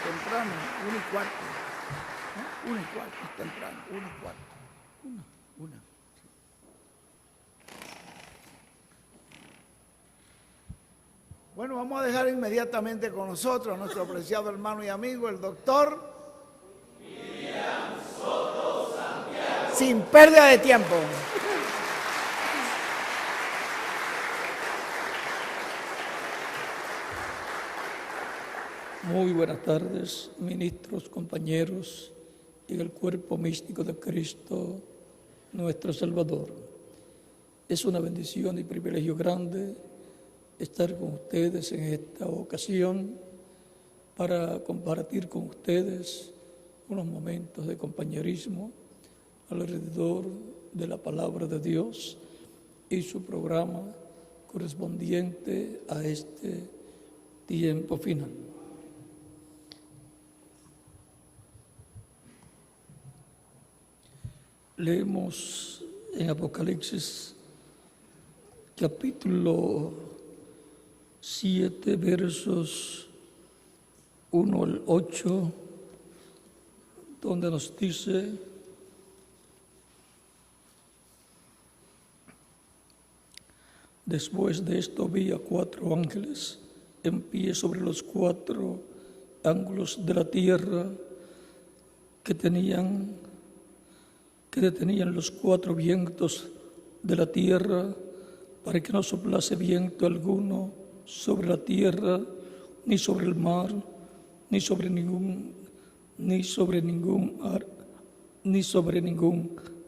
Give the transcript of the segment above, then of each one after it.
Temprano, 1:15. 1:15, temprano, 1:15. Una. Bueno, vamos a dejar inmediatamente con nosotros a nuestro apreciado hermano y amigo, el doctor William Soto Santiago. Sin pérdida de tiempo. Muy buenas tardes, ministros, compañeros y el cuerpo místico de Cristo, nuestro Salvador. Es una bendición y privilegio grande estar con ustedes en esta ocasión para compartir con ustedes unos momentos de compañerismo alrededor de la palabra de Dios y su programa correspondiente a este tiempo final. Leemos en Apocalipsis capítulo 7, versos 1 al 8, donde nos dice: después de esto vi a 4 ángeles en pie sobre los 4 ángulos de la tierra que detenían los 4 vientos de la tierra para que no soplase viento alguno sobre la tierra, ni sobre el mar, ni sobre ningún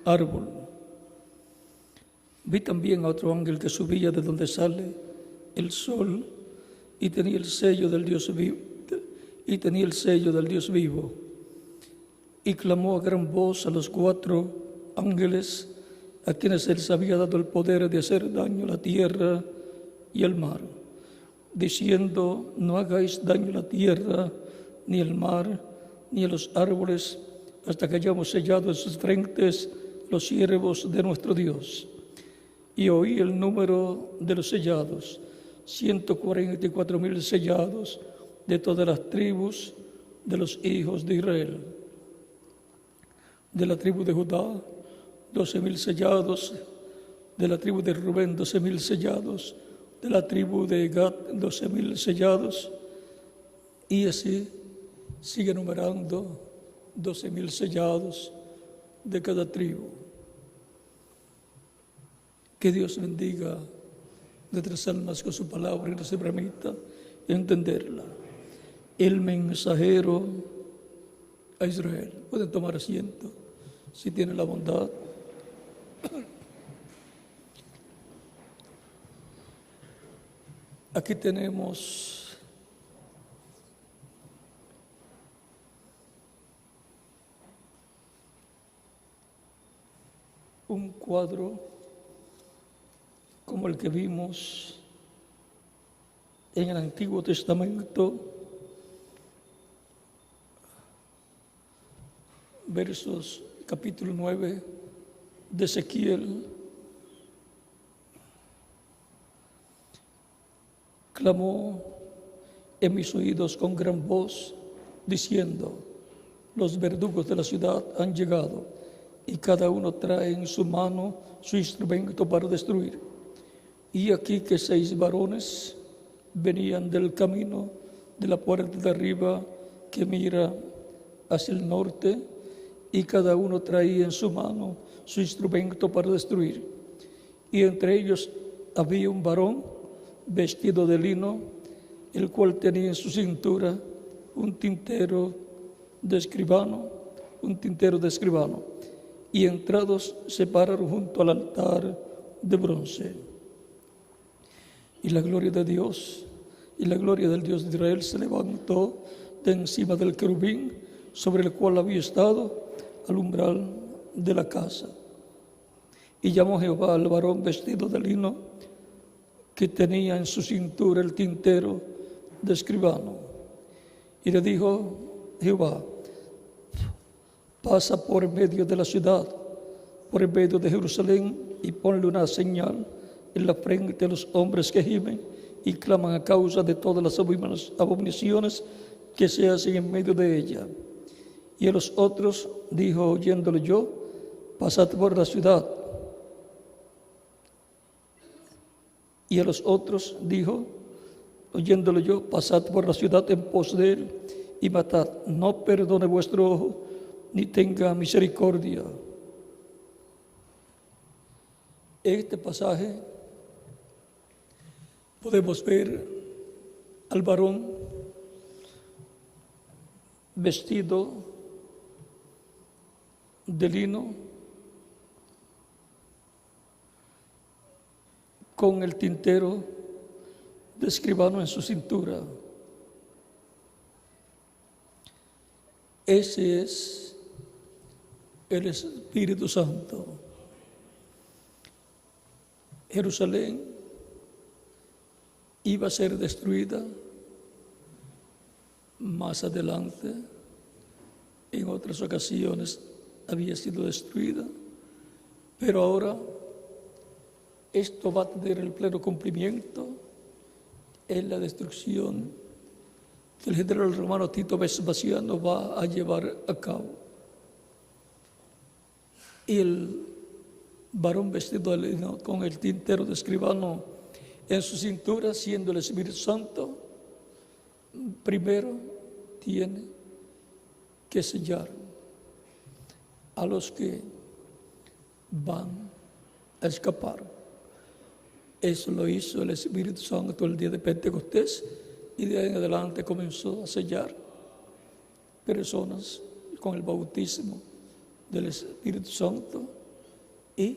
árbol. Vi también a otro ángel que subía de donde sale el sol y tenía el sello del Dios vivo. Y clamó a gran voz a los 4 ángeles a quienes él se había dado el poder de hacer daño a la tierra y al mar, diciendo: no hagáis daño a la tierra, ni al mar, ni a los árboles, hasta que hayamos sellado en sus frentes los siervos de nuestro Dios. Y oí el número de los sellados, 144,000 sellados de todas las tribus de los hijos de Israel. De la tribu de Judá, 12,000 sellados; de la tribu de Rubén, 12,000 sellados; de la tribu de Gad, 12,000 sellados. Y así sigue numerando 12,000 sellados de cada tribu. Que Dios bendiga nuestras almas con su palabra y nos permita entenderla. El mensajero a Israel. Pueden tomar asiento si tienen la bondad. Aquí tenemos un cuadro como el que vimos en el Antiguo Testamento, versos capítulo 9 de Ezequiel. Clamó en mis oídos con gran voz, diciendo: los verdugos de la ciudad han llegado, y cada uno trae en su mano su instrumento para destruir. Y aquí que 6 varones venían del camino de la puerta de arriba que mira hacia el norte, y cada uno traía en su mano su instrumento para destruir. Y entre ellos había un varón vestido de lino, el cual tenía en su cintura un tintero de escribano. Y entrados se pararon junto al altar de bronce. Y la gloria de Dios y la gloria del Dios de Israel se levantó de encima del querubín sobre el cual había estado al umbral de la casa. Y llamó Jehová al varón vestido de lino que tenía en su cintura el tintero de escribano. Y le dijo Jehová: pasa por medio de la ciudad, por medio de Jerusalén, y ponle una señal en la frente de los hombres que gimen y claman a causa de todas las abominaciones que se hacen en medio de ella. Y a los otros dijo, oyéndolo yo, pasad por la ciudad. Y a los otros dijo, oyéndolo yo, pasad por la ciudad en pos de él y matad. No perdone vuestro ojo, ni tenga misericordia. En este pasaje podemos ver al varón vestido de lino, con el tintero de escribano en su cintura. Ese es el Espíritu Santo. Jerusalén iba a ser destruida más adelante. En otras ocasiones había sido destruida, pero ahora esto va a tener el pleno cumplimiento en la destrucción que el general romano Tito Vespasiano va a llevar a cabo. Y el varón vestido de lino con el tintero de escribano en su cintura, siendo el Espíritu Santo, primero tiene que sellar a los que van a escapar. Eso lo hizo el Espíritu Santo el día de Pentecostés, y de ahí en adelante comenzó a sellar personas con el bautismo del Espíritu Santo. Y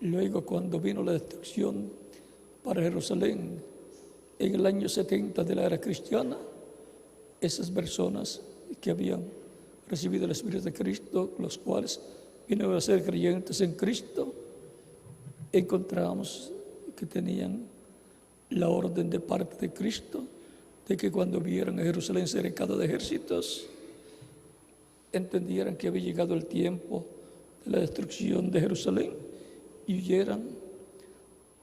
luego, cuando vino la destrucción para Jerusalén en el año 70 de la era cristiana, esas personas que habían recibido el Espíritu de Cristo, los cuales vinieron a ser creyentes en Cristo, encontramos que tenían la orden de parte de Cristo de que cuando vieran a Jerusalén cercada de ejércitos, entendieran que había llegado el tiempo de la destrucción de Jerusalén y huyeran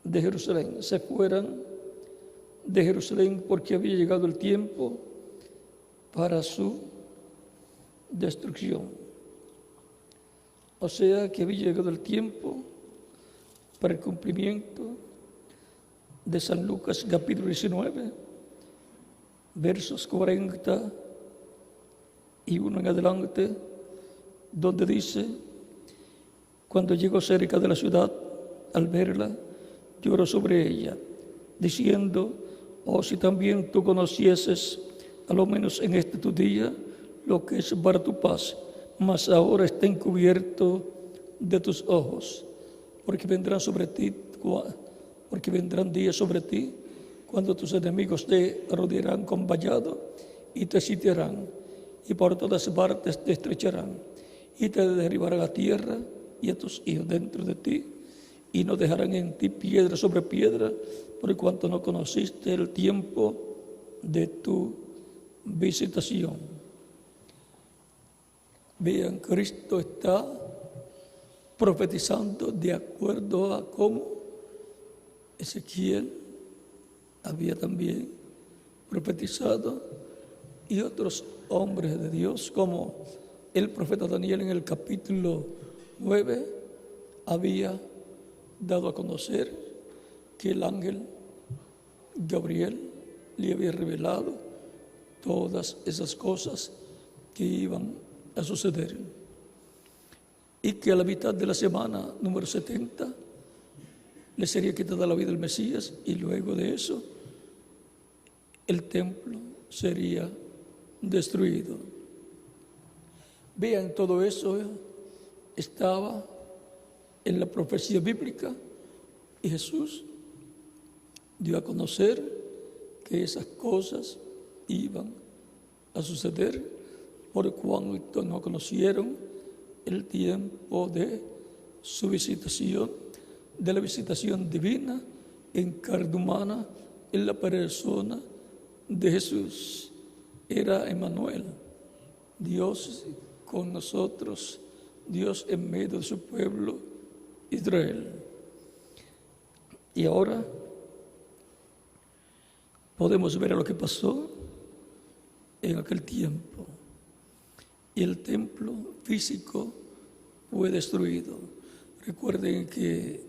de Jerusalén, se fueran de Jerusalén, porque había llegado el tiempo para su destrucción. O sea que había llegado el tiempo para el cumplimiento de San Lucas capítulo 19, versos 40 y 1 en adelante, donde dice: cuando llegó cerca de la ciudad, al verla, lloró sobre ella, diciendo: oh, si también tú conocieses, a lo menos en este tu día, lo que es para tu paz, mas ahora está encubierto de tus ojos, porque vendrán días sobre ti, cuando tus enemigos te rodearán con vallado y te sitiarán, y por todas partes te estrecharán, y te derribarán a tierra y a tus hijos dentro de ti, y no dejarán en ti piedra sobre piedra, por cuanto no conociste el tiempo de tu visitación. Vean, Cristo está profetizando de acuerdo a cómo Ezequiel había también profetizado, y otros hombres de Dios, como el profeta Daniel en el capítulo 9, había dado a conocer que el ángel Gabriel le había revelado todas esas cosas que iban a suceder, y que a la mitad de la semana número 70 le sería quitada la vida al Mesías, y luego de eso el templo sería destruido. Vean, todo eso estaba en la profecía bíblica, y Jesús dio a conocer que esas cosas iban a suceder, por cuanto no conocieron el tiempo de su visitación, de la visitación divina en carne humana, en la persona de Jesús. Era Emmanuel, Dios con nosotros, Dios en medio de su pueblo Israel. Y ahora podemos ver lo que pasó en aquel tiempo. Y el templo físico fue destruido. Recuerden que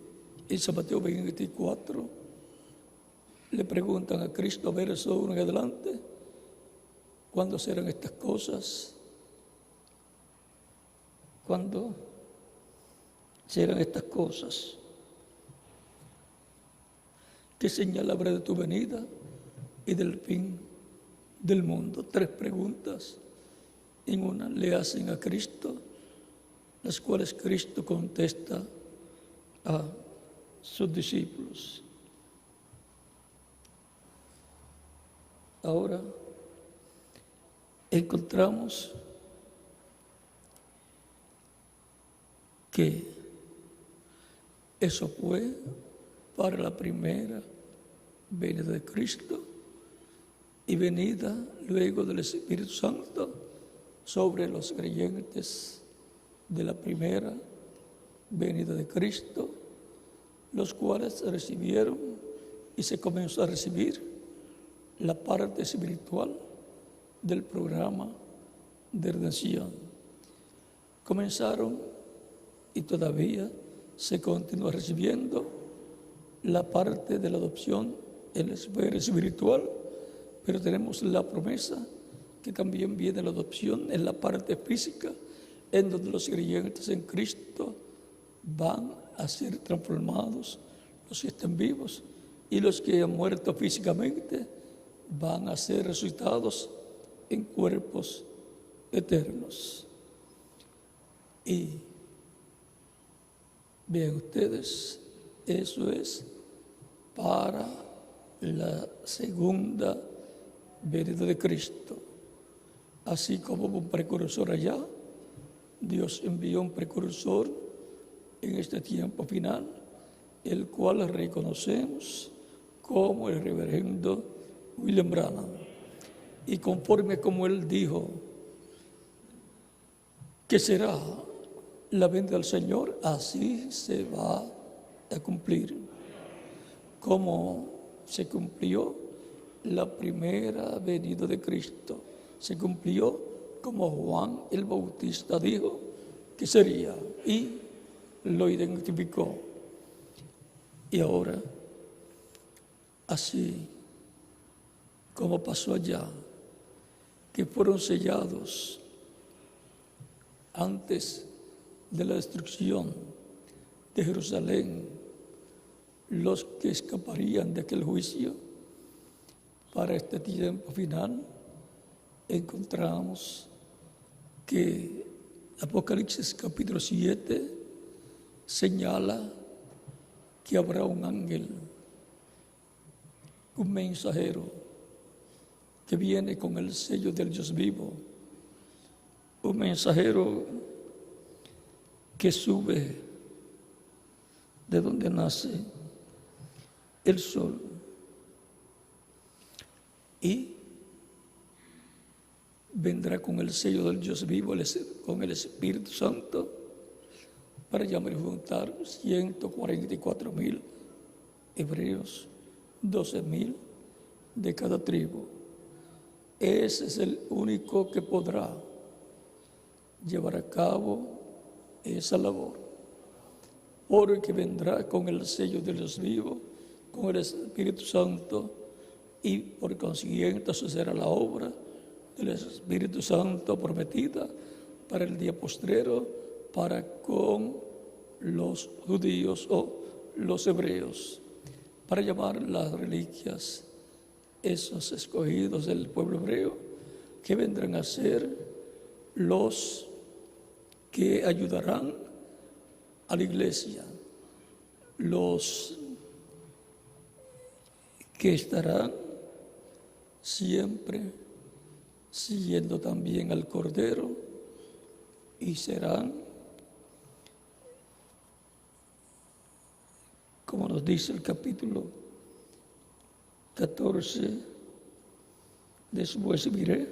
en San Mateo 24 le preguntan a Cristo, verso 1 en adelante, ¿cuándo serán estas cosas? ¿Cuándo serán estas cosas? ¿Qué señal habrá de tu venida y del fin del mundo? 3 preguntas en una le hacen a Cristo, las cuales Cristo contesta a sus discípulos. Ahora encontramos que eso fue para la primera venida de Cristo y venida luego del Espíritu Santo sobre los creyentes de la primera venida de Cristo, los cuales recibieron y se comenzó a recibir la parte espiritual del programa de redención. Comenzaron y todavía se continúa recibiendo la parte de la adopción en la esfera espiritual, pero tenemos la promesa que también viene la adopción en la parte física, en donde los creyentes en Cristo van a ser transformados, los que estén vivos, y los que han muerto físicamente van a ser resucitados en cuerpos eternos. Y vean ustedes, eso es para la segunda venida de Cristo. Así como un precursor allá, Dios envió un precursor en este tiempo final, el cual reconocemos como el reverendo William Branham. Y conforme como él dijo que será la venida del Señor, así se va a cumplir. Como se cumplió la primera venida de Cristo, se cumplió como Juan el Bautista dijo que sería y lo identificó. Y ahora, así como pasó allá, que fueron sellados antes de la destrucción de Jerusalén, los que escaparían de aquel juicio, para este tiempo final, encontramos que Apocalipsis capítulo 7 señala que habrá un ángel, un mensajero, que viene con el sello del Dios vivo, un mensajero que sube de donde nace el sol y vendrá con el sello del Dios vivo, con el Espíritu Santo, para llamar y juntar 144,000 hebreos, 12,000 de cada tribu. Ese es el único que podrá llevar a cabo esa labor, porque vendrá con el sello de Dios vivo, con el Espíritu Santo, y por consiguiente eso será la obra del Espíritu Santo prometida para el día postrero, para con los judíos o los hebreos, para llamar las reliquias, esos escogidos del pueblo hebreo, que vendrán a ser los que ayudarán a la iglesia, los que estarán siempre siguiendo también al Cordero y serán, como nos dice el capítulo 14, después miré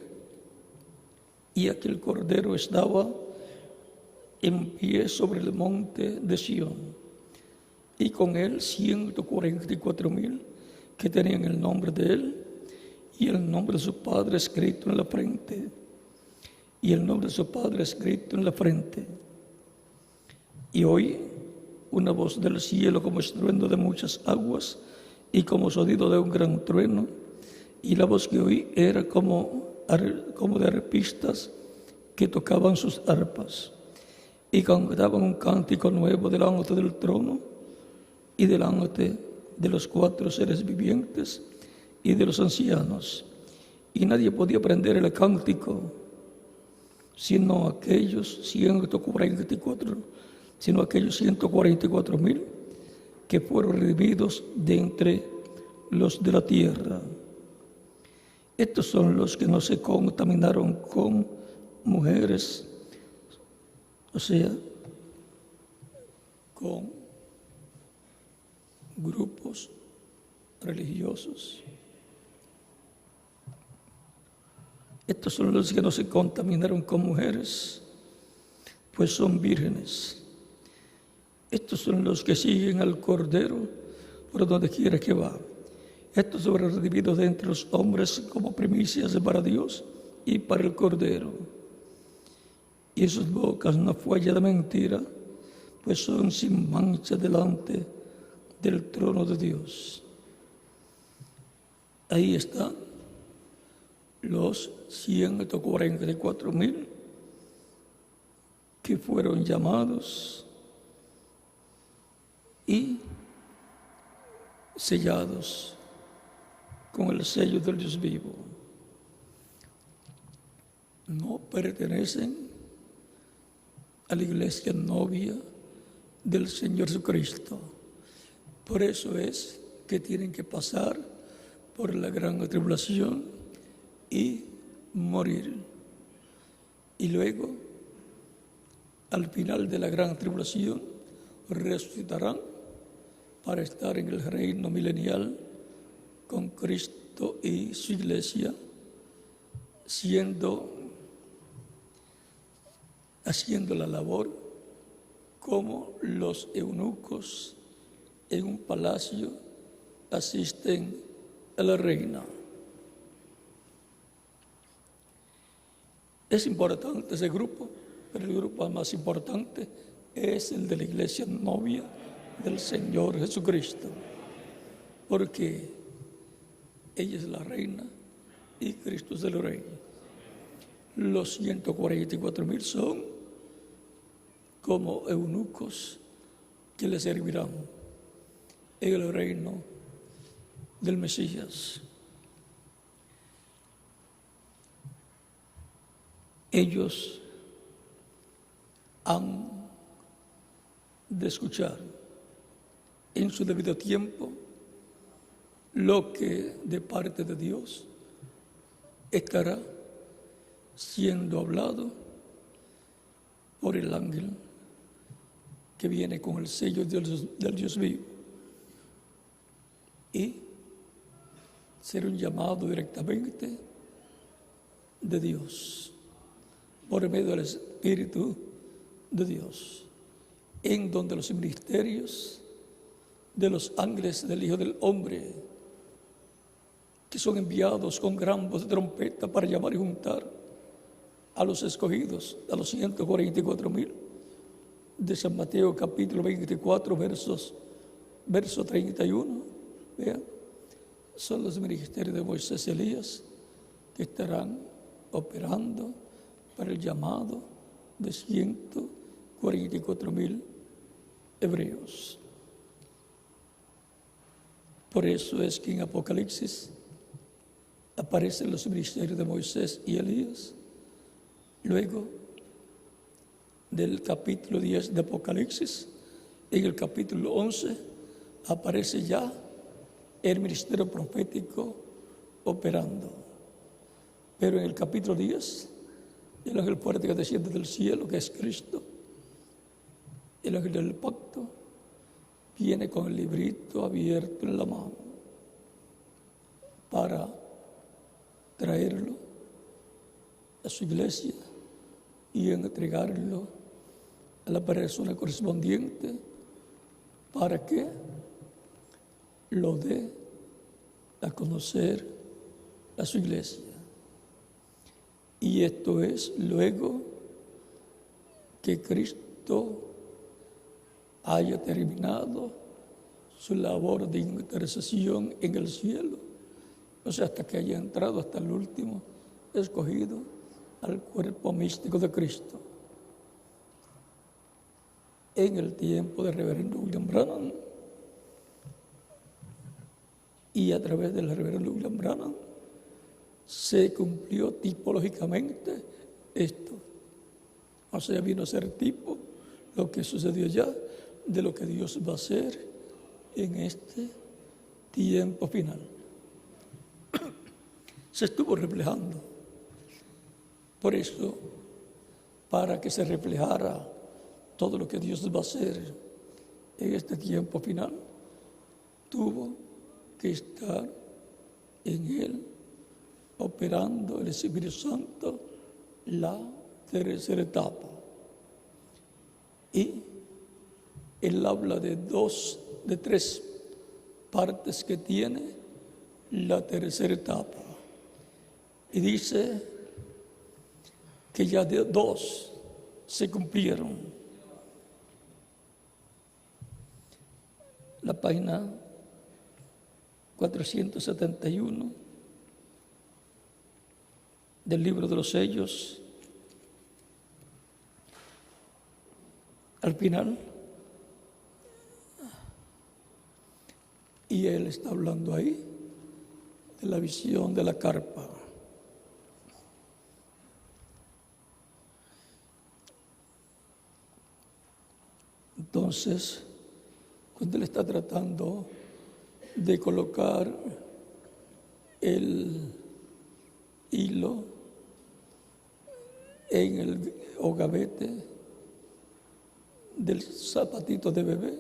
y aquel Cordero estaba en pie sobre el monte de Sión, y con él 144,000 que tenían el nombre de él, y el nombre de su Padre escrito en la frente. Y el nombre de su Padre escrito en la frente. Y oí una voz del cielo como estruendo de muchas aguas y como sonido de un gran trueno. Y la voz que oí era como de arpistas que tocaban sus arpas y cantaban un cántico nuevo delante del trono y delante de los 4 seres vivientes y de los ancianos. Y nadie podía aprender el cántico, sino aquellos 144,000 que fueron redimidos de entre los de la tierra. Estos son los que no se contaminaron con mujeres, o sea, con grupos religiosos. Estos son los que no se contaminaron con mujeres, pues son vírgenes. Estos son los que siguen al Cordero por donde quiera que va. Estos fueron redimidos de entre los hombres como primicias para Dios y para el Cordero. Y en sus bocas no fue hallada mentira, pues son sin mancha delante del trono de Dios. Ahí están los 144,000 que fueron llamados y sellados con el sello del Dios vivo. No pertenecen a la iglesia novia del Señor Jesucristo. Por eso es que tienen que pasar por la gran tribulación y morir. Y luego, al final de la gran tribulación, resucitarán para estar en el reino milenial con Cristo y su iglesia, haciendo la labor como los eunucos en un palacio asisten a la reina. Es importante ese grupo, pero el grupo más importante es el de la iglesia novia del Señor Jesucristo, porque ella es la reina y Cristo es el rey. Los 144,000 son como eunucos que le servirán en el reino del Mesías. Ellos han de escuchar en su debido tiempo lo que de parte de Dios estará siendo hablado por el ángel que viene con el sello del Dios vivo y ser un llamado directamente de Dios por medio del Espíritu de Dios, en donde los ministerios de los ángeles del Hijo del Hombre, que son enviados con gran voz de trompeta para llamar y juntar a los escogidos, a los 144,000 de San Mateo capítulo 24, verso 31, vean, son los ministerios de Moisés y Elías que estarán operando para el llamado de 144,000 hebreos. Por eso es que en Apocalipsis aparecen los ministerios de Moisés y Elías. Luego del capítulo 10 de Apocalipsis, en el capítulo 11 aparece ya el ministerio profético operando. Pero en el capítulo 10, el ángel fuerte que desciende del cielo, que es Cristo, el ángel del pacto, viene con el librito abierto en la mano para traerlo a su iglesia y entregarlo a la persona correspondiente para que lo dé a conocer a su iglesia. Y esto es luego que Cristo haya terminado su labor de intercesión en el cielo, o sea, hasta que haya entrado hasta el último escogido al cuerpo místico de Cristo. En el tiempo del reverendo William Branham y a través del reverendo William Branham se cumplió tipológicamente esto. O sea, vino a ser tipo lo que sucedió ya de lo que Dios va a hacer en este tiempo final. Se estuvo reflejando. Por eso, para que se reflejara todo lo que Dios va a hacer en este tiempo final, tuvo que estar en él operando el Espíritu Santo la tercera etapa. Y él habla de tres partes que tiene la tercera etapa. Y dice que ya de 2 se cumplieron. La página 471 del libro de los sellos, al final, y él está hablando ahí de la visión de la carpa. Entonces, cuando él está tratando de colocar el hilo en el gavete del zapatito de bebé,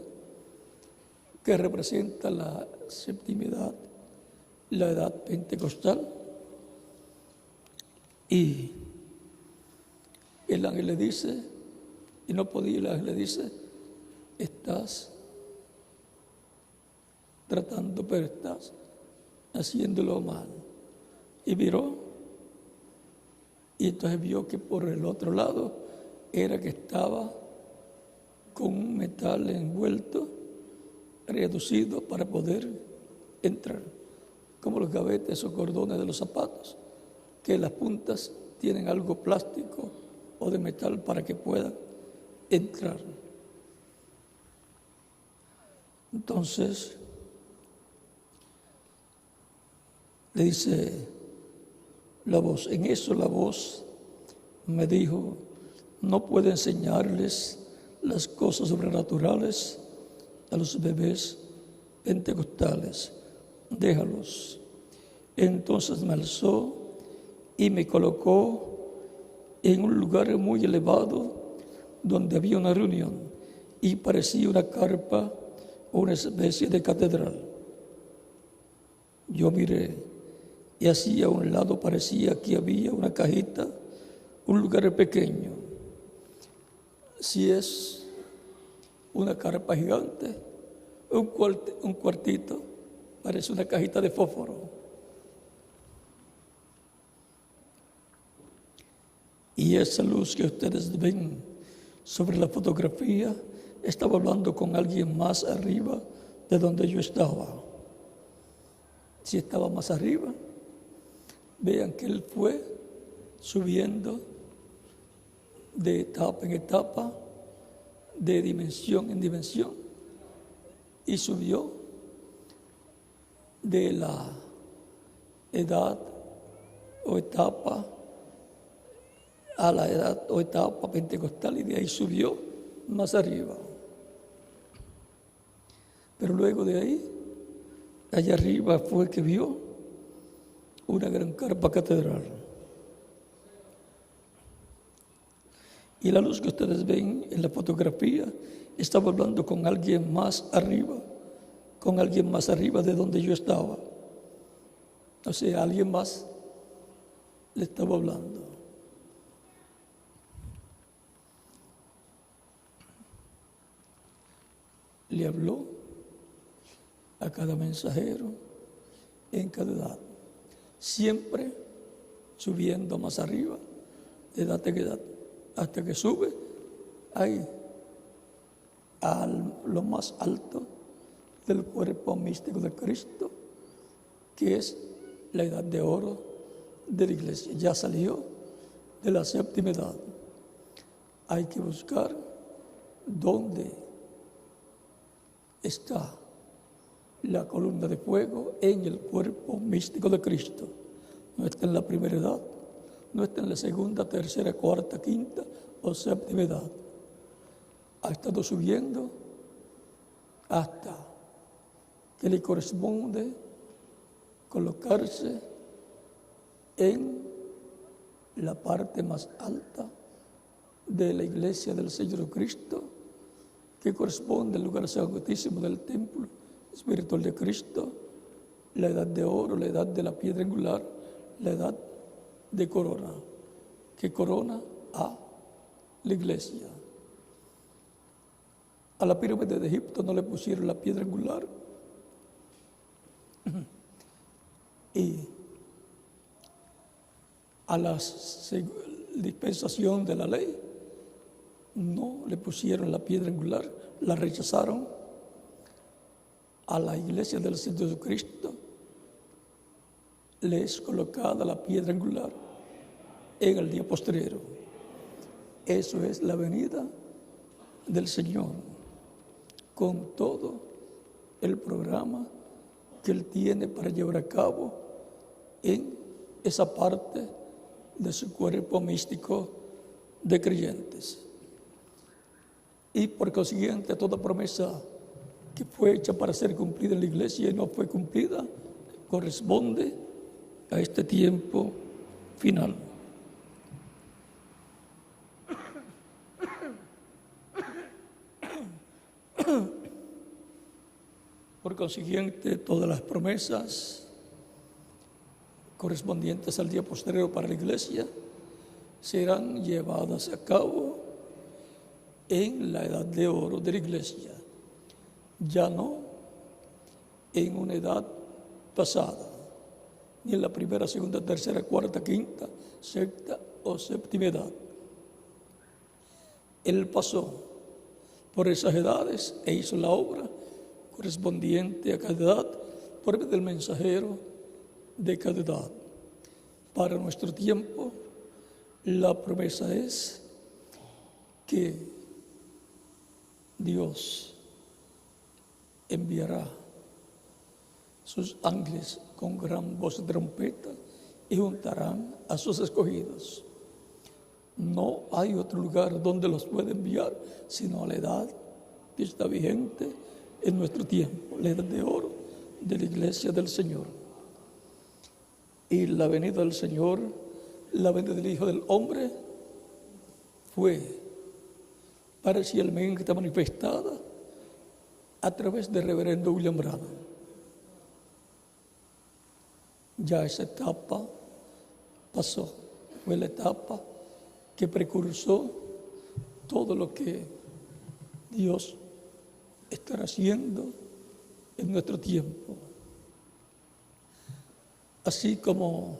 que representa la septimidad, la edad pentecostal, y el ángel le dice, y no podía, el ángel le dice, estás tratando, pero estás haciéndolo mal. Y miró, y entonces vio que por el otro lado era que estaba con un metal envuelto, reducido para poder entrar, como los gavetes o cordones de los zapatos, que las puntas tienen algo plástico o de metal para que puedan entrar. Entonces, le dice la voz, en eso la voz me dijo, no puedo enseñarles las cosas sobrenaturales a los bebés pentecostales, déjalos. Entonces me alzó y me colocó en un lugar muy elevado donde había una reunión y parecía una carpa o una especie de catedral. Yo miré y así a un lado parecía que había una cajita, un lugar pequeño. Si es una carpa gigante, un cuartito, parece una cajita de fósforo. Y esa luz que ustedes ven sobre la fotografía, estaba hablando con alguien más arriba de donde yo estaba. Si estaba más arriba, vean que él fue subiendo de etapa en etapa, de dimensión en dimensión, y subió de la edad o etapa a la edad o etapa pentecostal, y de ahí subió más arriba. Pero luego de ahí, allá arriba fue que vio una gran carpa catedral. Y la luz que ustedes ven en la fotografía, estaba hablando con alguien más arriba de donde yo estaba. O sea, alguien más le estaba hablando. Le habló a cada mensajero en cada edad. siempre subiendo más arriba, de edad en edad, hasta que sube ahí a lo más alto del cuerpo místico de Cristo, que es la edad de oro de la iglesia. Ya salió de la séptima edad. Hay que buscar dónde está la columna de fuego en el cuerpo místico de Cristo. No está en la primera edad, no está en la segunda, tercera, cuarta, quinta o séptima edad. Ha estado subiendo hasta que le corresponde colocarse en la parte más alta de la iglesia del Señor Cristo, que corresponde al lugar santísimo del templo espiritual de Cristo, la edad de oro, la edad de la piedra angular, la edad de corona, que corona a la iglesia. A la pirámide de Egipto no le pusieron la piedra angular, y a la dispensación de la ley no le pusieron la piedra angular, la rechazaron. A la iglesia del Señor Jesucristo le es colocada la piedra angular en el día postrero. Eso es la venida del Señor, con todo el programa que Él tiene para llevar a cabo en esa parte de su cuerpo místico de creyentes. Y por consiguiente, toda promesa que fue hecha para ser cumplida en la iglesia y no fue cumplida, corresponde a este tiempo final. Por consiguiente, todas las promesas correspondientes al día posterior para la iglesia serán llevadas a cabo en la edad de oro de la iglesia, ya no en una edad pasada, ni en la primera, segunda, tercera, cuarta, quinta, sexta o séptima edad. Él pasó por esas edades e hizo la obra correspondiente a cada edad por medio del mensajero de cada edad. Para nuestro tiempo, la promesa es que Dios enviará sus ángeles con gran voz de trompeta y juntarán a sus escogidos. No hay otro lugar donde los pueda enviar sino a la edad que está vigente en nuestro tiempo, la edad de oro de la iglesia del Señor. Y la venida del Señor, la venida del Hijo del Hombre, fue parcialmente manifestada a través del reverendo William Branham. Ya esa etapa pasó, fue la etapa que precursó todo lo que Dios estará haciendo en nuestro tiempo. Así como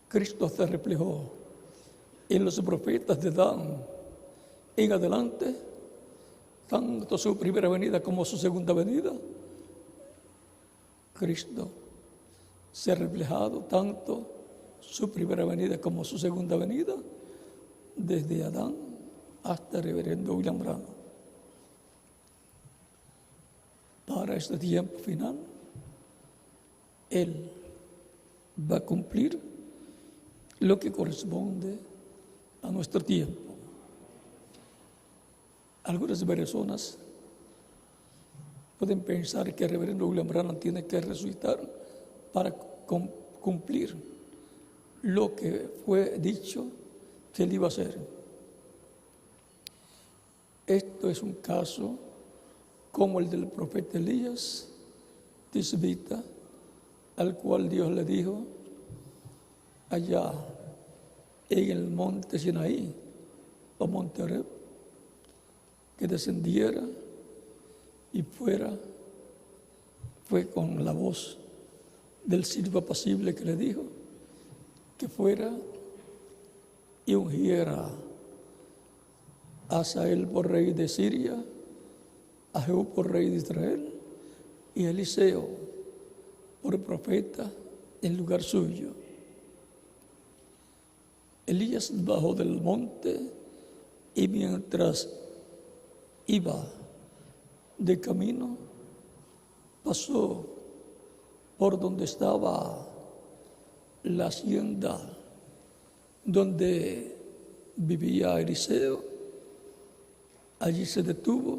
Cristo se reflejó en los profetas de Dan en adelante, tanto su primera venida como su segunda venida, Cristo se ha reflejado tanto su primera venida como su segunda venida, desde Adán hasta el reverendo William Branham. Para este tiempo final, Él va a cumplir lo que corresponde a nuestro tiempo. Algunas personas pueden pensar que el reverendo William Branham tiene que resucitar para cumplir lo que fue dicho que él iba a hacer. Esto es un caso como el del profeta Elías tisbita, al cual Dios le dijo allá en el monte Sinaí o monte Horeb, que descendiera y fue con la voz del siervo apacible que le dijo que fuera y ungiera a Hazael por rey de Siria, a Jehú por rey de Israel y a Eliseo por profeta en lugar suyo. Elías bajó del monte y mientras iba de camino pasó por donde estaba la hacienda donde vivía Eliseo. Allí se detuvo,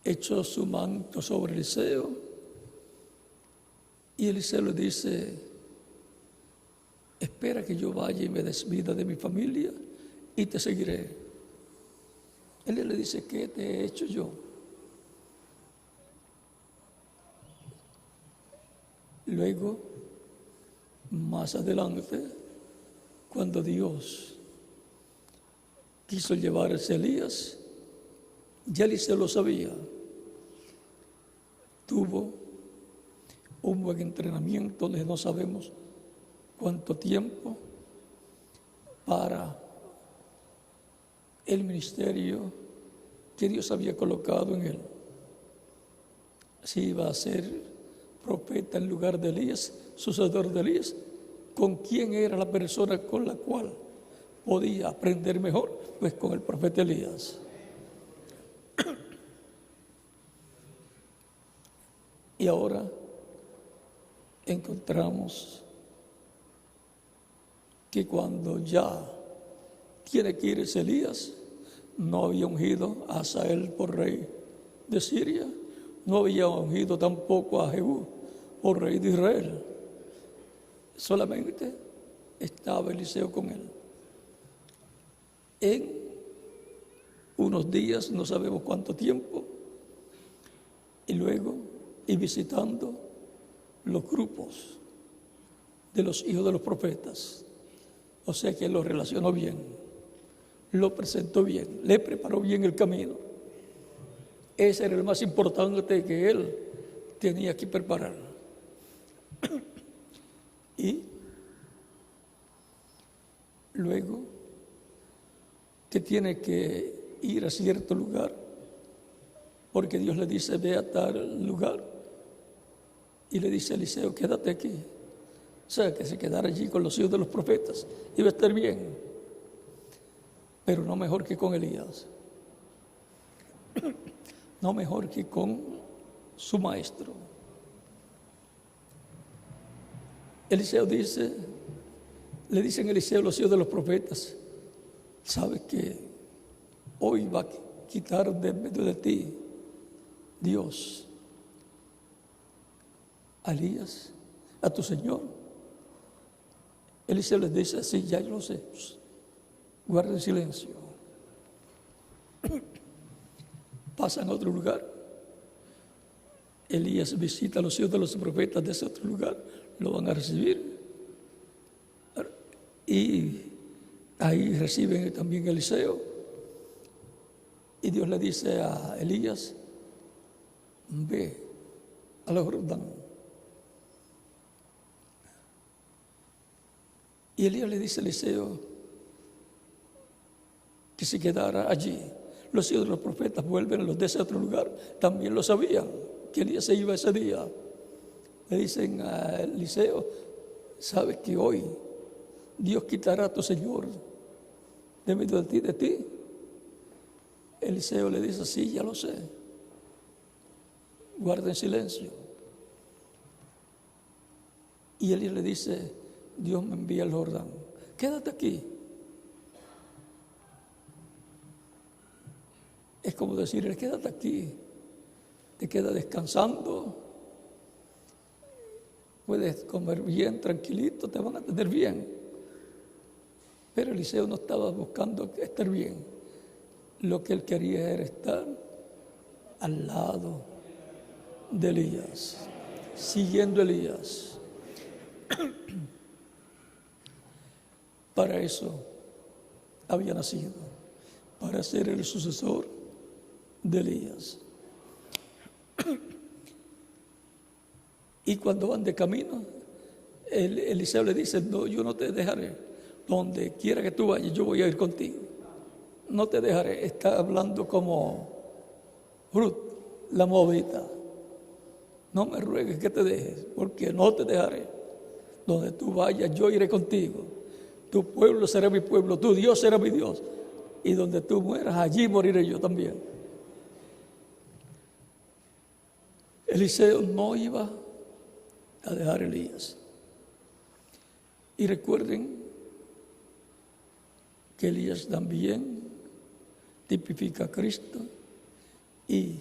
echó su manto sobre Eliseo y Eliseo le dice: espera que yo vaya y me despida de mi familia y te seguiré. Él le dice: ¿qué te he hecho yo? Luego, más adelante, cuando Dios quiso llevarse a Elías, ya Eliseo lo sabía. Tuvo un buen entrenamiento de no sabemos cuánto tiempo para el ministerio que Dios había colocado en él. Si iba a ser profeta en lugar de Elías, sucesor de Elías, ¿con quién era la persona con la cual podía aprender mejor? Pues con el profeta Elías. Y ahora encontramos que cuando ya tiene que irse Elías, no había ungido a Hazael por rey de Siria, no había ungido tampoco a Jehú por rey de Israel. Solamente estaba Eliseo con él. En unos días, no sabemos cuánto tiempo, y luego visitando los grupos de los hijos de los profetas. O sea que lo relacionó bien, lo presentó bien, le preparó bien el camino. Ese era el más importante que él tenía que preparar. Y luego que tiene que ir a cierto lugar, porque Dios le dice: ve a tal lugar, y le dice a Eliseo: quédate aquí. O sea, que se quedara allí con los hijos de los profetas, iba a estar bien, pero no mejor que con Elías, no mejor que con su maestro. Eliseo dice, le dicen a Eliseo los hijos de los profetas: ¿sabes que hoy va a quitar de medio de ti Dios a Elías, a tu Señor? Eliseo les dice: sí, ya yo lo sé, guarden silencio. Pasan a otro lugar. Elías visita a los hijos de los profetas de ese otro lugar, lo van a recibir. Y ahí reciben también a Eliseo. Y Dios le dice a Elías: ve al Jordán. Y Elías le dice a Eliseo que se quedara allí. Los hijos de los profetas vuelven, los de ese otro lugar, también lo sabían, que Elías se iba ese día. Le dicen a Eliseo: ¿sabes que hoy Dios quitará a tu Señor de medio de ti? Eliseo le dice: sí, ya lo sé. Guarden silencio. Y Elías le dice: Dios me envía al Jordán, quédate aquí. Es como decirle: quédate aquí, te quedas descansando, puedes comer bien, tranquilito, te van a tener bien. Pero Eliseo no estaba buscando estar bien, lo que él quería era estar al lado de Elías, siguiendo a Elías. Para eso había nacido, para ser el sucesor de Elías. Y cuando van de camino, Eliseo le dice: no, yo no te dejaré. Donde quiera que tú vayas, yo voy a ir contigo. No te dejaré. Está hablando como Ruth, la moabita. No me ruegues que te dejes, porque no te dejaré. Donde tú vayas, yo iré contigo. Tu pueblo será mi pueblo, tu Dios será mi Dios. Y donde tú mueras, allí moriré yo también. Eliseo no iba a dejar a Elías. Y recuerden que Elías también tipifica a Cristo y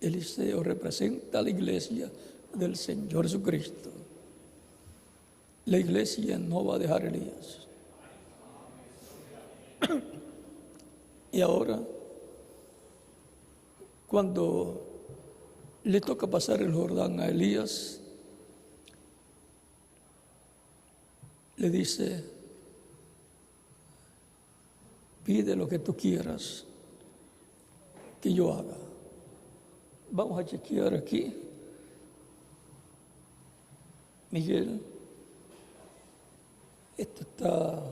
Eliseo representa a la iglesia del Señor Jesucristo. La iglesia no va a dejar a Elías. Y ahora, cuando le toca pasar el Jordán a Elías, le dice: pide lo que tú quieras que yo haga. Vamos a chequear aquí. Miguel, esto está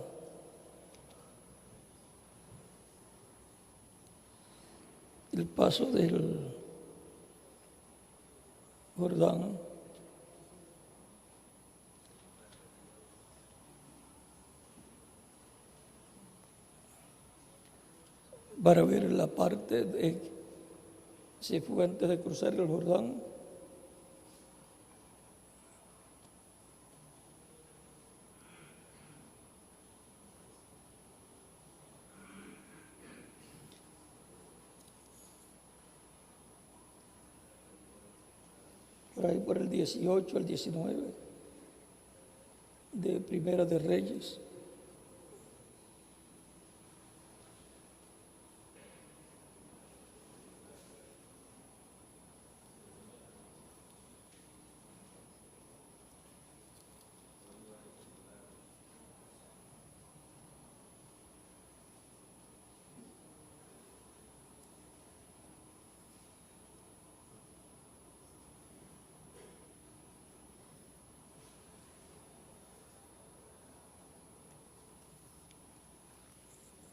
el paso del Jordán. Para ver la parte de si fue antes de cruzar el Jordán. Por ahí por el 18 al 19 de Primera de Reyes.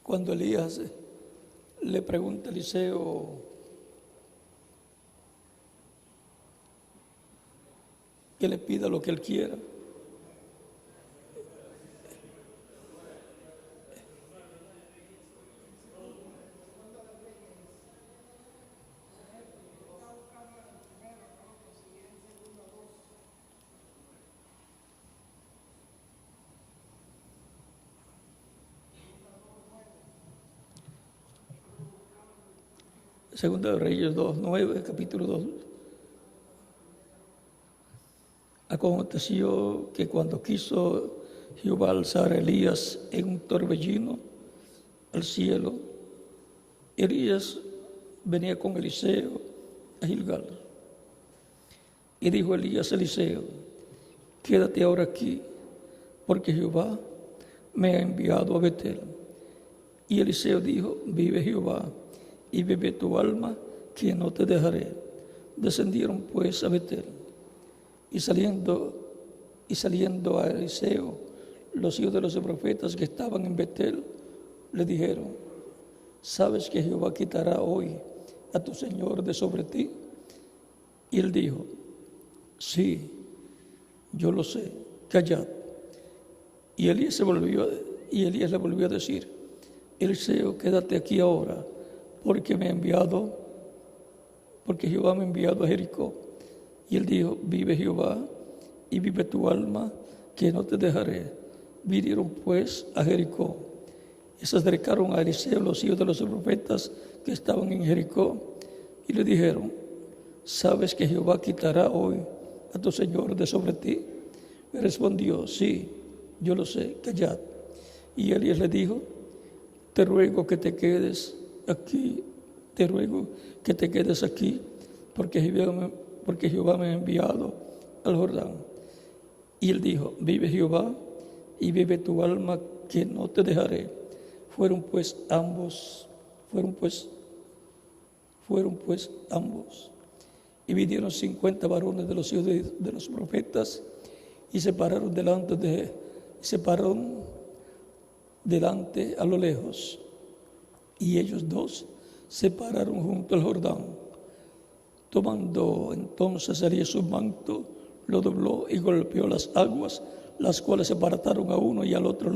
Cuando Elías le pregunta a Eliseo: que le pida lo que él quiera. Segunda de Reyes 2:9, capítulo 2. Aconteció que cuando quiso Jehová alzar a Elías en un torbellino al cielo, Elías venía con Eliseo a Gilgal. Y dijo Elías a Eliseo: quédate ahora aquí, porque Jehová me ha enviado a Betel. Y Eliseo dijo: vive Jehová, y vive tu alma, que no te dejaré. Descendieron pues a Betel. Y saliendo a Eliseo, los hijos de los profetas que estaban en Betel, le dijeron: ¿sabes que Jehová quitará hoy a tu señor de sobre ti? Y él dijo: sí, yo lo sé, callad. Y Elías le volvió a decir: Eliseo, quédate aquí ahora, porque Jehová me ha enviado a Jericó. Y él dijo: vive Jehová, y vive tu alma, que no te dejaré. Vinieron pues a Jericó, y se acercaron a Eliseo los hijos de los profetas que estaban en Jericó, y le dijeron: ¿sabes que Jehová quitará hoy a tu señor de sobre ti? Y respondió: sí, yo lo sé, callad. Y Elías le dijo: te ruego que te quedes aquí, porque Jehová me ha enviado al Jordán. Y él dijo: vive Jehová, y vive tu alma, que no te dejaré. Fueron pues ambos. Y vinieron 50 varones de los hijos de los profetas y se pararon delante a lo lejos. Y ellos dos se pararon junto al Jordán. Tomando entonces Elías su manto, lo dobló y golpeó las aguas, las cuales se apartaron a uno y a otro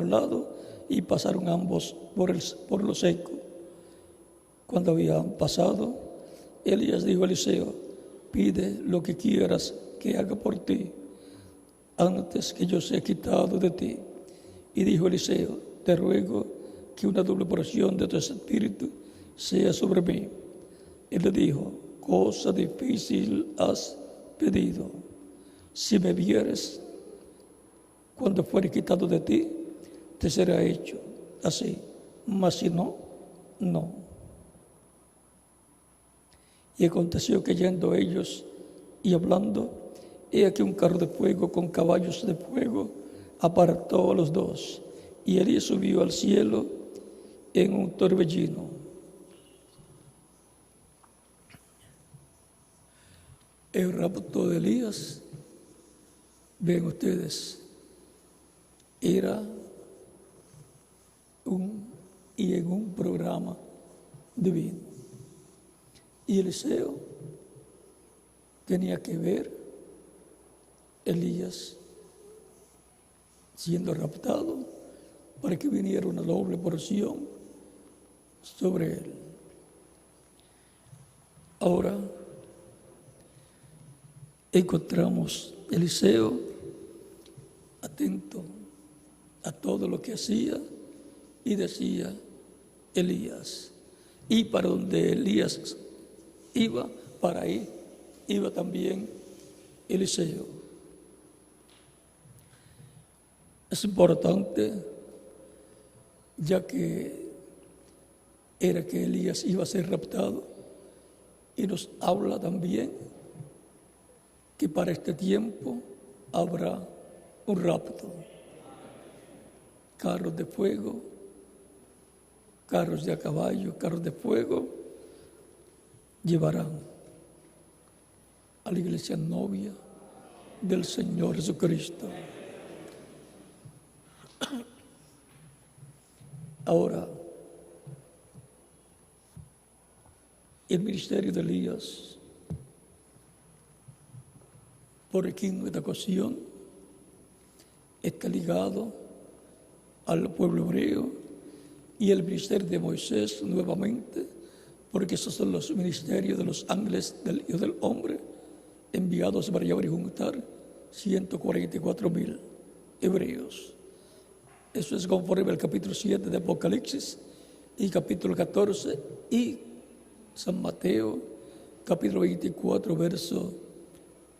lado, y pasaron ambos por lo seco. Cuando habían pasado, Elías dijo a Eliseo: pide lo que quieras que haga por ti, antes que yo sea quitado de ti. Y dijo Eliseo: te ruego que una doble porción de tu espíritu sea sobre mí. Él le dijo: cosa difícil has pedido. Si me vieres cuando fuere quitado de ti, te será hecho así, mas si no, no. Y aconteció que yendo ellos y hablando, he aquí un carro de fuego con caballos de fuego apartó a los dos, y Elías subió al cielo en un torbellino. El rapto de Elías, ven ustedes, era en un programa divino. Y Eliseo tenía que ver Elías siendo raptado para que viniera una doble porción sobre él. Ahora encontramos Eliseo atento a todo lo que hacía y decía Elías. Y para donde Elías iba, para ahí iba también Eliseo. Es importante, ya que era que Elías iba a ser raptado, y nos habla también que para este tiempo habrá un rapto. Carros de fuego, carros de a caballo, carros de fuego, llevarán a la iglesia novia del Señor Jesucristo. Ahora, el ministerio de Elías, por quinta ocasión, está ligado al pueblo hebreo, y el ministerio de Moisés nuevamente, porque esos son los ministerios de los ángeles del Hijo del Hombre, enviados para llevar y juntar 144,000 hebreos. Eso es conforme al capítulo 7 de Apocalipsis y capítulo 14 y San Mateo, capítulo 24, verso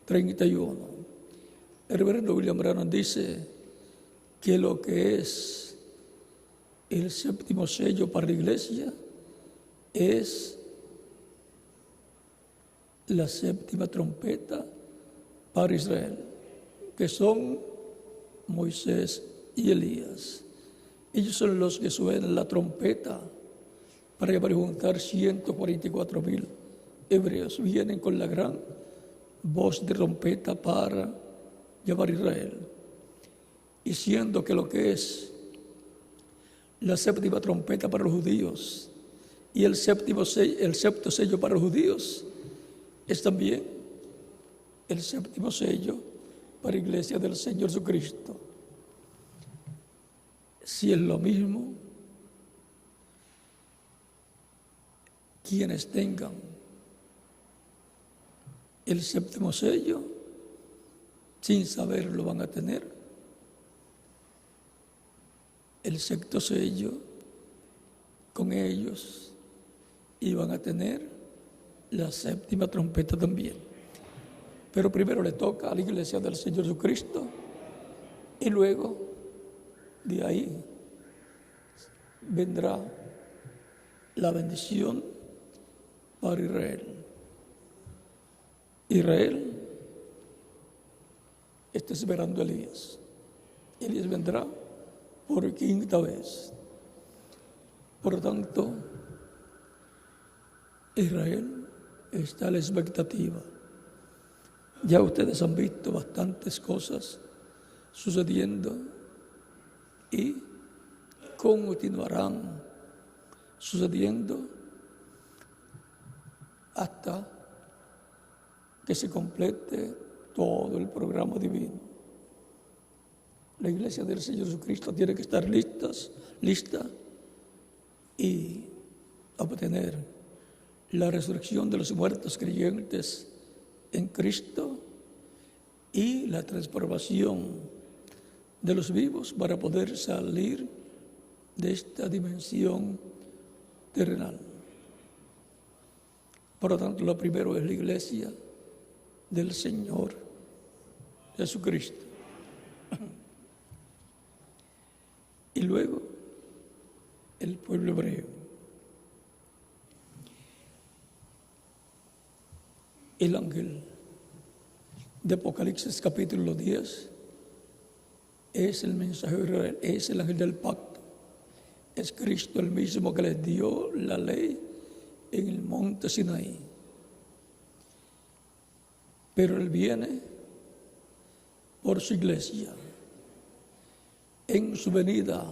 31. El reverendo William Branham dice que lo que es el séptimo sello para la iglesia es la séptima trompeta para Israel, que son Moisés y Elías. Ellos son los que suenan la trompeta para llevar y juntar 144,000 hebreos. Vienen con la gran voz de trompeta para llevar a Israel. Y siendo que lo que es la séptima trompeta para los judíos y el séptimo sello para los judíos es también el séptimo sello para la iglesia del Señor Jesucristo. Si es lo mismo, quienes tengan el séptimo sello, sin saberlo van a tener el sexto sello con ellos, y van a tener la séptima trompeta también. Pero primero le toca a la iglesia del Señor Jesucristo, y luego de ahí vendrá la bendición para Israel. Israel está esperando a Elías. Elías vendrá por quinta vez. Por lo tanto, Israel está a la expectativa. Ya ustedes han visto bastantes cosas sucediendo y continuarán sucediendo hasta que se complete todo el programa divino. La iglesia del Señor Jesucristo tiene que estar lista y obtener la resurrección de los muertos creyentes en Cristo y la transformación de los vivos para poder salir de esta dimensión terrenal. Por lo tanto, lo primero es la iglesia del Señor Jesucristo. Y luego, el pueblo hebreo. El ángel de Apocalipsis capítulo 10 es el mensajero de Israel, es el ángel del pacto. Es Cristo el mismo que les dio la ley en el monte Sinaí. Pero Él viene por su iglesia en su venida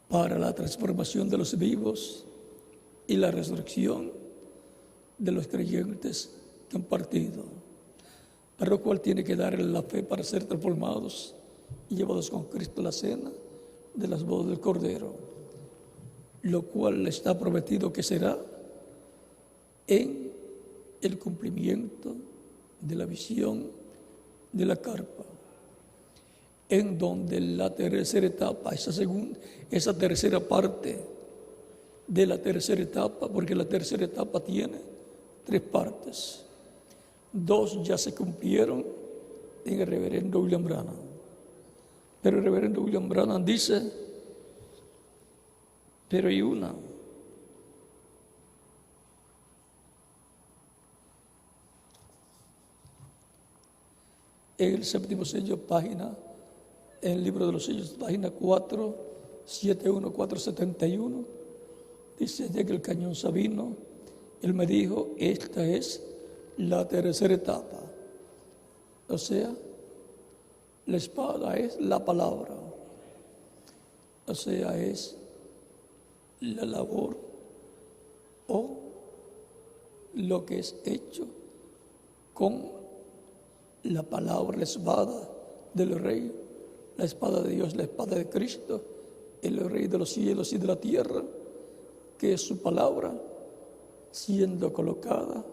para la transformación de los vivos y la resurrección de los creyentes que han partido, para lo cual tiene que darle la fe para ser transformados y llevados con Cristo a la cena de las bodas del Cordero, lo cual está prometido que será en el cumplimiento de la visión de la carpa, en donde la tercera etapa, esa tercera parte de la tercera etapa, porque la tercera etapa tiene 3 partes. 2 ya se cumplieron en el reverendo William Branham. Pero el reverendo William Branham dice, pero hay una. En el séptimo sello, en el libro de los sellos, página 471, 471, dice, llega el cañón Sabino, él me dijo, esta es la tercera etapa. O sea, la espada es la palabra. O sea, es la labor o lo que es hecho con la palabra, la espada del Rey, la espada de Dios, la espada de Cristo, el Rey de los cielos y de la tierra, que es su palabra, siendo colocada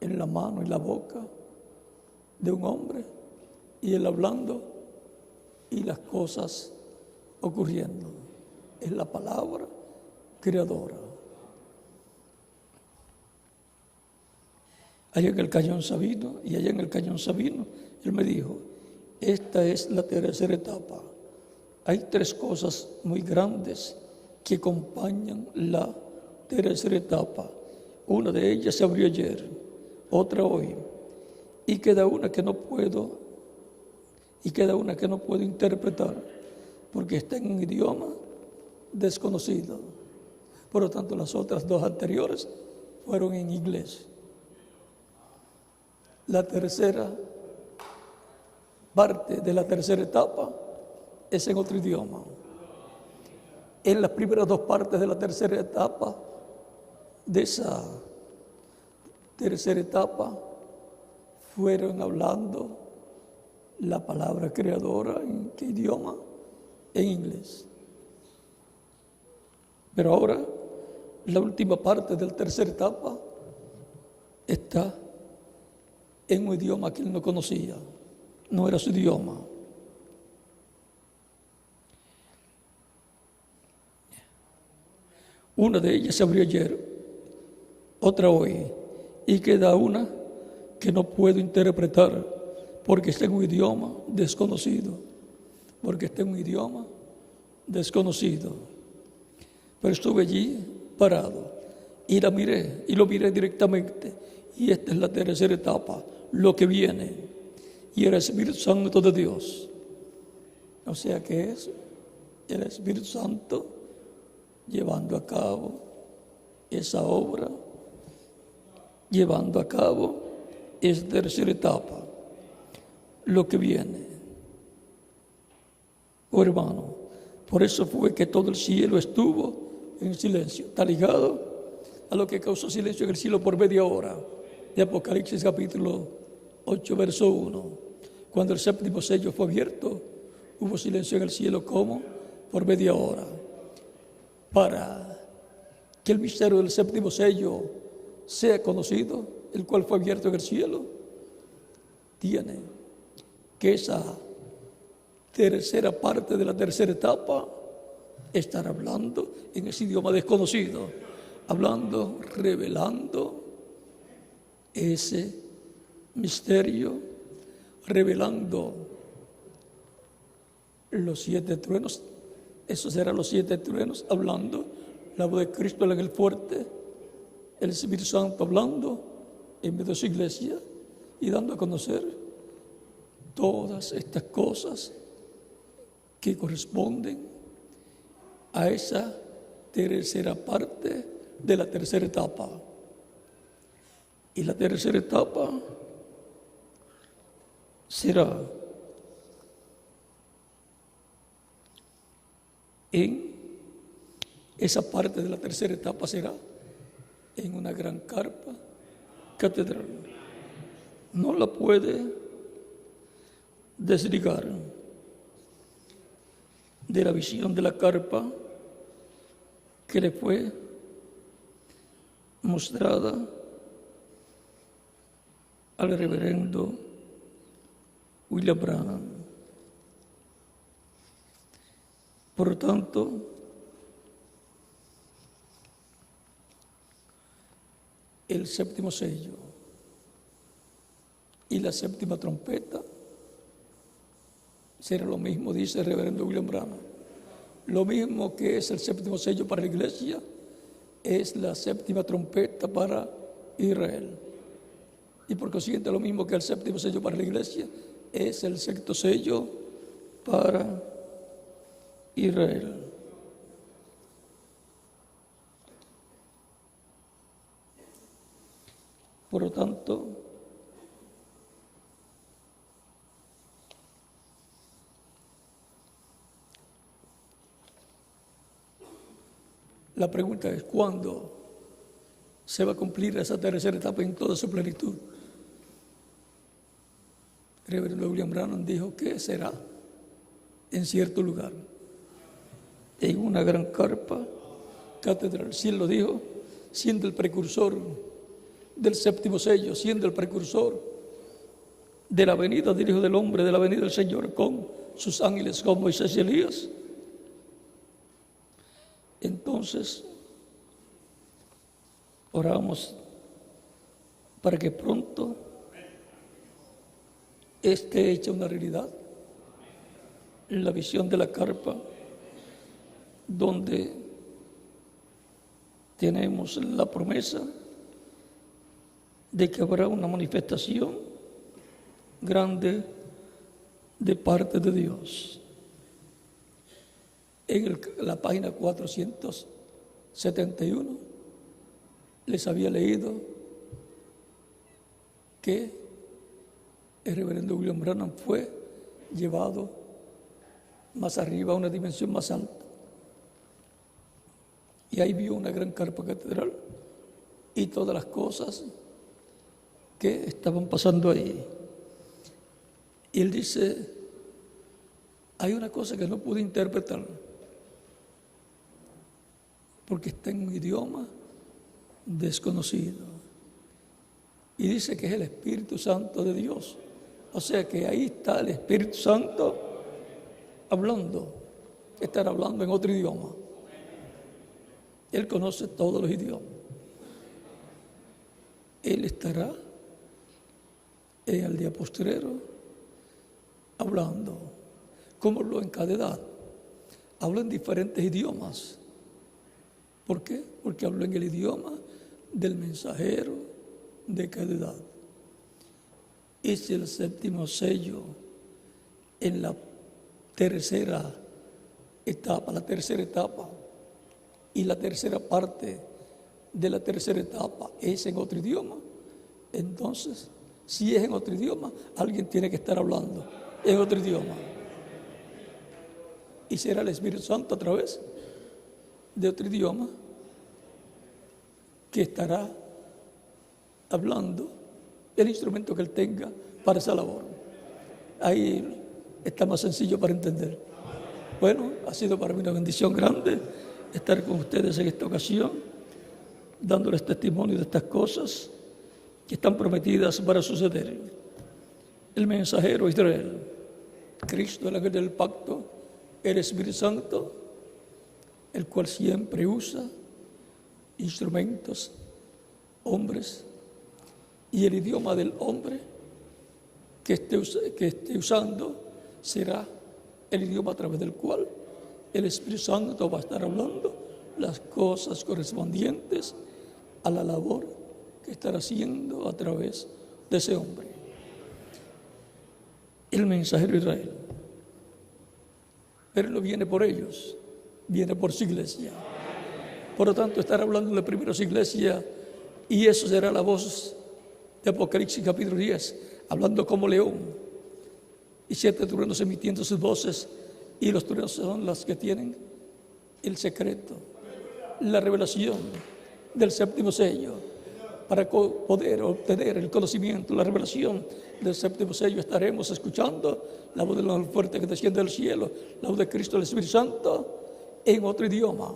en la mano y la boca de un hombre, y él hablando y las cosas ocurriendo. Es la palabra creadora. Allá en el cañón Sabino, y allá en el cañón Sabino, él me dijo, esta es la tercera etapa. Hay 3 cosas muy grandes que acompañan la tercera etapa. Una de ellas se abrió ayer, otra hoy, y queda una que no puedo interpretar, porque está en un idioma desconocido. Por lo tanto, las otras 2 anteriores fueron en inglés. La tercera parte de la tercera etapa es en otro idioma. En las primeras 2 partes de la tercera etapa, de esa tercera etapa, fueron hablando la palabra creadora. ¿En qué idioma? En inglés. Pero ahora, la última parte de la tercera etapa está en un idioma que él no conocía, no era su idioma. Una de ellas se abrió ayer, otra hoy, y queda una que no puedo interpretar porque está en un idioma desconocido, Pero estuve allí parado y la miré, y lo miré directamente, y esta es la tercera etapa, lo que viene, y el Espíritu Santo de Dios. O sea que es el Espíritu Santo llevando a cabo esa obra, llevando a cabo esta tercera etapa, lo que viene. Oh hermano, por eso fue que todo el cielo estuvo en silencio. Está ligado a lo que causó silencio en el cielo por media hora, de Apocalipsis capítulo 8, verso 1. Cuando el séptimo sello fue abierto, hubo silencio en el cielo como por media hora, para que el misterio del séptimo sello sea conocido, el cual fue abierto en el cielo. Tiene que esa tercera parte de la tercera etapa estar hablando en ese idioma desconocido, hablando, revelando ese misterio, revelando los 7 truenos. Esos eran los 7 truenos, hablando la voz de Cristo en el fuerte, el Espíritu Santo hablando en medio de su iglesia y dando a conocer todas estas cosas que corresponden a esa tercera parte de la tercera etapa. Y la tercera etapa será en esa parte de la tercera etapa será en una gran carpa catedral. No la puede desligar de la visión de la carpa que le fue mostrada al reverendo William Branham. Por lo tanto, el séptimo sello y la séptima trompeta será lo mismo, dice el reverendo William Branham. Lo mismo que es el séptimo sello para la iglesia, es la séptima trompeta para Israel. Y por consiguiente, lo mismo que el séptimo sello para la iglesia, es el sexto sello para Israel. Por lo tanto, la pregunta es, ¿cuándo se va a cumplir esa tercera etapa en toda su plenitud? El reverendo William Branham dijo que será en cierto lugar, en una gran carpa catedral. Si él lo dijo, siendo el precursor del séptimo sello, siendo el precursor de la venida del Hijo del Hombre, de la venida del Señor con sus ángeles, como Moisés y Elías. Entonces, oramos para que pronto esté hecha una realidad la visión de la carpa, donde tenemos la promesa de que habrá una manifestación grande de parte de Dios. En la página 471 les había leído que el reverendo William Branham fue llevado más arriba a una dimensión más alta. Y ahí vio una gran carpa catedral y todas las cosas que estaban pasando ahí. Y él dice, hay una cosa que no pude interpretar, porque está en un idioma desconocido. Y dice que es el Espíritu Santo de Dios. O sea que ahí está el Espíritu Santo hablando, estar hablando en otro idioma. Él conoce todos los idiomas. Él estará en el día postrero hablando, como lo en cada edad. Habla en diferentes idiomas. ¿Por qué? Porque habla en el idioma del mensajero de cada edad. Es el séptimo sello en la tercera etapa, y la tercera parte de la tercera etapa es en otro idioma, entonces, si es en otro idioma, alguien tiene que estar hablando en otro idioma. Y será el Espíritu Santo a través de otro idioma que estará hablando el instrumento que él tenga para esa labor. Ahí está más sencillo para entender. Bueno, ha sido para mí una bendición grande estar con ustedes en esta ocasión, dándoles testimonio de estas cosas que están prometidas para suceder. El mensajero Israel, Cristo, el ángel del pacto, el Espíritu Santo, el cual siempre usa instrumentos, hombres, y el idioma del hombre que esté usando será el idioma a través del cual el Espíritu Santo va a estar hablando las cosas correspondientes a la labor que estará haciendo a través de ese hombre. El mensajero Israel. Pero no viene por ellos, viene por su iglesia. Por lo tanto, estará hablando de primero su iglesia, y eso será la voz de Apocalipsis capítulo 10, hablando como león, y 7 truenos emitiendo sus voces, y los truenos son las que tienen el secreto, la revelación del séptimo sello. Para poder obtener el conocimiento, la revelación del séptimo sello, estaremos escuchando la voz del ángel fuerte que desciende del cielo, la voz de Cristo, el Espíritu Santo, en otro idioma,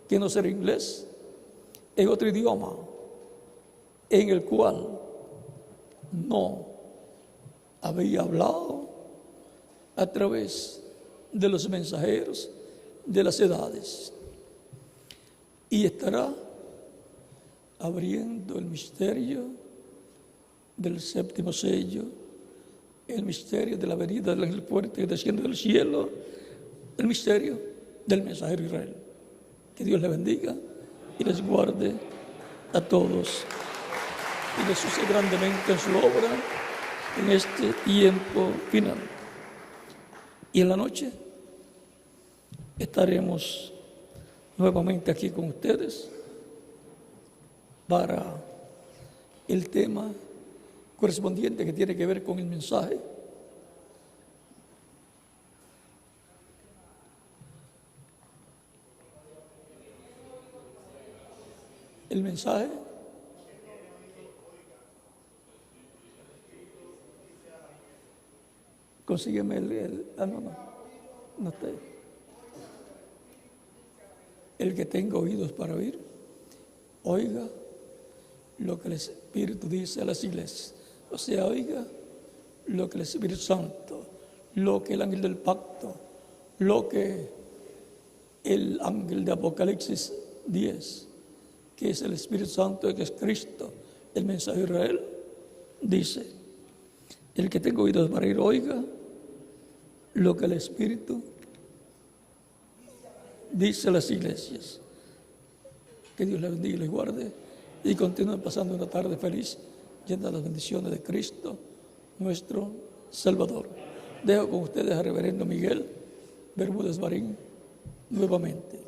que no será inglés, en otro idioma, en el cual no había hablado a través de los mensajeros de las edades, y estará abriendo el misterio del séptimo sello, el misterio de la venida del ángel fuerte que desciende del cielo, el misterio del mensajero Israel. Que Dios les bendiga y les guarde a todos y les use grandemente en su obra en este tiempo final. Y en la noche estaremos nuevamente aquí con ustedes para el tema correspondiente que tiene que ver con el mensaje. El mensaje consígueme no está ahí. El que tenga oídos para oír, oiga lo que el Espíritu dice a las iglesias. O sea, oiga lo que el Espíritu Santo, lo que el ángel del pacto, lo que el ángel de Apocalipsis 10, que es el Espíritu Santo, que es Cristo, el mensajero de Israel, dice: el que tenga oídos para oír, oiga lo que el Espíritu dice a las iglesias. Que Dios les bendiga y les guarde y continúen pasando una tarde feliz, llena de las bendiciones de Cristo, nuestro Salvador. Dejo con ustedes al reverendo Miguel Bermúdez Marín nuevamente.